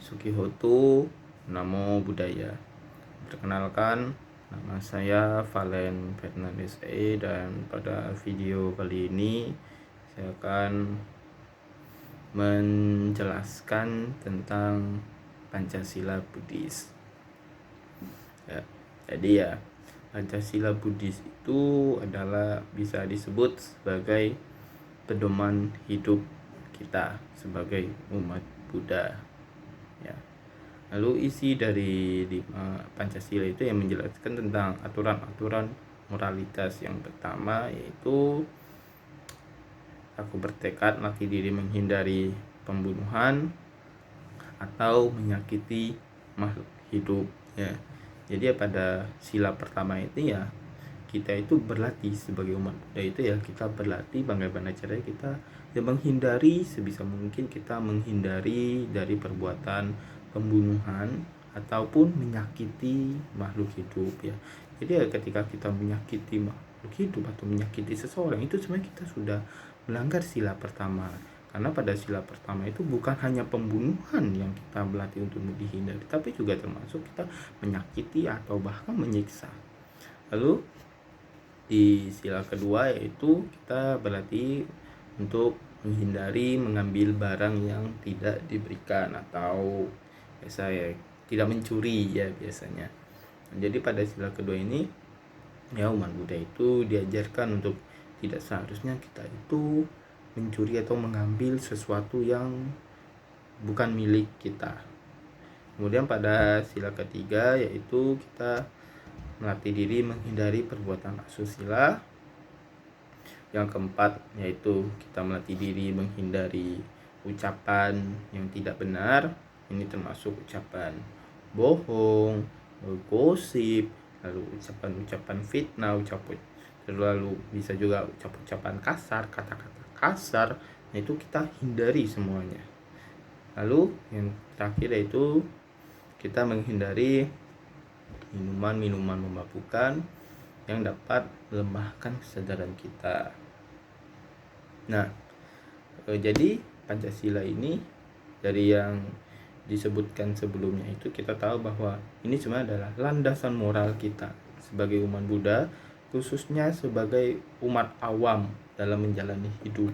Sukihoto, Namo Buddhaya. Perkenalkan, nama saya Valen Fernandes dan pada video kali ini saya akan menjelaskan tentang Pancasila Buddhis. Jadi Pancasila Buddhis itu adalah bisa disebut sebagai pedoman hidup kita sebagai umat Buddha. Lalu isi dari Pancasila itu yang menjelaskan tentang aturan-aturan moralitas. Yang pertama yaitu aku bertekad mati diri menghindari pembunuhan atau menyakiti makhluk hidup. Jadi pada sila pertama itu kita itu berlatih sebagai umat Buddha itu kita berlatih bagaimana caranya kita menghindari sebisa mungkin kita menghindari dari perbuatan pembunuhan ataupun menyakiti makhluk hidup. Jadi ketika kita menyakiti makhluk hidup atau menyakiti seseorang itu sebenarnya kita sudah melanggar sila pertama. Karena pada sila pertama itu bukan hanya pembunuhan yang kita berlatih untuk dihindari, tapi juga termasuk kita menyakiti atau bahkan menyiksa. Lalu di sila kedua yaitu kita berlatih untuk menghindari mengambil barang yang tidak diberikan atau tidak mencuri biasanya. Jadi pada sila kedua ini umat Buddha itu diajarkan untuk tidak seharusnya kita itu mencuri atau mengambil sesuatu yang bukan milik kita. Kemudian pada sila ketiga yaitu kita melatih diri menghindari perbuatan asusila. Yang keempat yaitu kita melatih diri menghindari ucapan yang tidak benar. Ini termasuk ucapan bohong, gosip, lalu ucapan-ucapan fitnah, lalu bisa juga ucapan kasar, kata-kata kasar. Itu kita hindari semuanya. Lalu yang terakhir yaitu kita menghindari minuman-minuman memabukkan yang dapat melemahkan kesadaran kita. Jadi Pancasila ini dari yang disebutkan sebelumnya itu kita tahu bahwa ini sebenarnya adalah landasan moral kita sebagai umat Buddha, khususnya sebagai umat awam dalam menjalani hidup.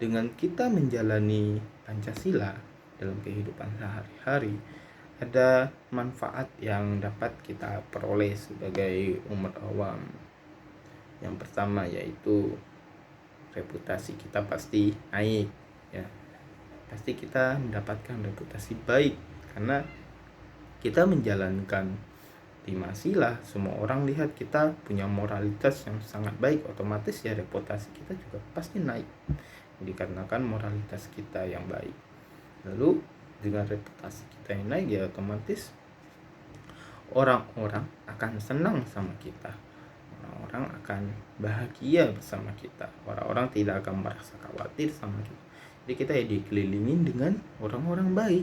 Dengan kita menjalani Pancasila dalam kehidupan sehari-hari, ada manfaat yang dapat kita peroleh sebagai umat awam. Yang pertama yaitu reputasi kita pasti naik. Pasti kita mendapatkan reputasi baik karena kita menjalankan 5 sila. Semua orang lihat kita punya moralitas yang sangat baik, otomatis reputasi kita juga pasti naik dikarenakan moralitas kita yang baik. Lalu dengan reputasi kita yang naik otomatis orang-orang akan senang sama kita, orang-orang akan bahagia bersama kita, orang-orang tidak akan merasa khawatir sama kita. Jadi kita dikelilingi dengan orang-orang baik.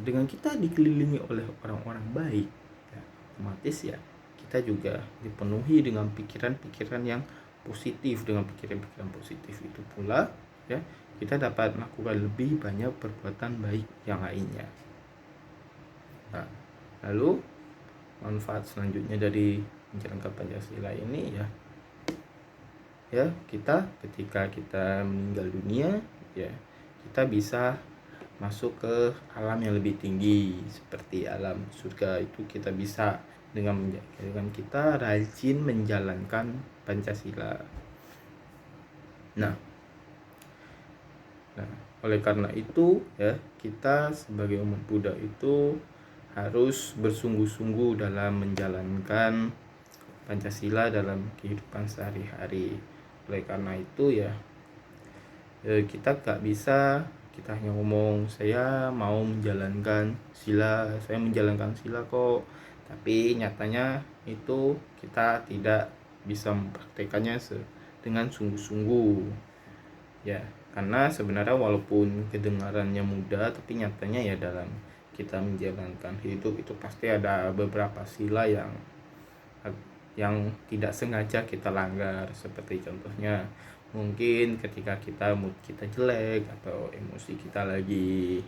Dengan kita dikelilingi oleh orang-orang baik, otomatis kita juga dipenuhi dengan pikiran-pikiran yang positif. Dengan pikiran-pikiran positif itu pula kita dapat melakukan lebih banyak perbuatan baik yang lainnya. Lalu manfaat selanjutnya dari menjalankan Pancasila ini kita ketika kita meninggal dunia kita bisa masuk ke alam yang lebih tinggi seperti alam surga. Itu kita bisa dengan kita rajin menjalankan Pancasila. Oleh karena itu kita sebagai umat Buddha itu harus bersungguh-sungguh dalam menjalankan Pancasila dalam kehidupan sehari-hari. Oleh karena itu kita gak bisa kita hanya ngomong saya mau menjalankan sila, saya menjalankan sila kok, tapi nyatanya itu kita tidak bisa mempraktekannya dengan sungguh-sungguh karena sebenarnya walaupun kedengarannya mudah, tapi nyatanya dalam kita menjalankan hidup itu pasti ada beberapa sila yang tidak sengaja kita langgar. Seperti contohnya Mungkin ketika mood kita jelek atau emosi kita lagi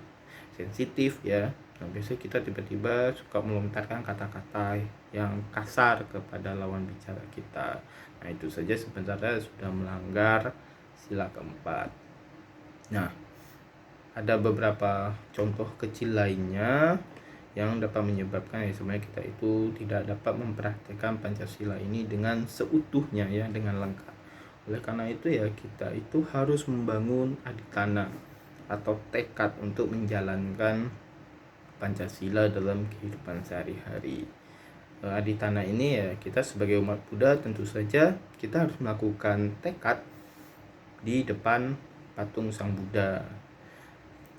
sensitif ya, nah biasanya kita tiba-tiba suka melontarkan kata-kata yang kasar kepada lawan bicara kita. Nah itu saja sebenarnya sudah melanggar sila keempat. Nah, ada beberapa contoh kecil lainnya yang dapat menyebabkan ya sebenarnya kita itu tidak dapat mempraktikkan Pancasila ini dengan seutuhnya ya, dengan lengkap. Oleh karena itu ya kita itu harus membangun aditana atau tekad untuk menjalankan Pancasila dalam kehidupan sehari-hari. Aditana ini ya kita sebagai umat Buddha tentu saja kita harus melakukan tekad di depan patung Sang Buddha.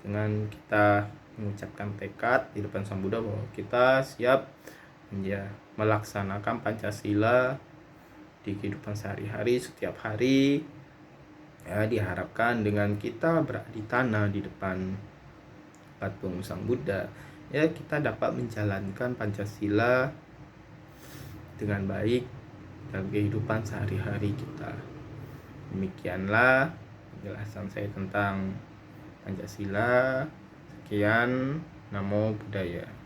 Dengan kita mengucapkan tekad di depan Sang Buddha bahwa kita siap melaksanakan Pancasila di kehidupan sehari-hari setiap hari. Ya, diharapkan dengan kita beraditana di depan patung Sang Buddha, ya kita dapat menjalankan Pancasila dengan baik dalam kehidupan sehari-hari kita. Demikianlah penjelasan saya tentang Pancasila. Sekian, Namo Buddhaya.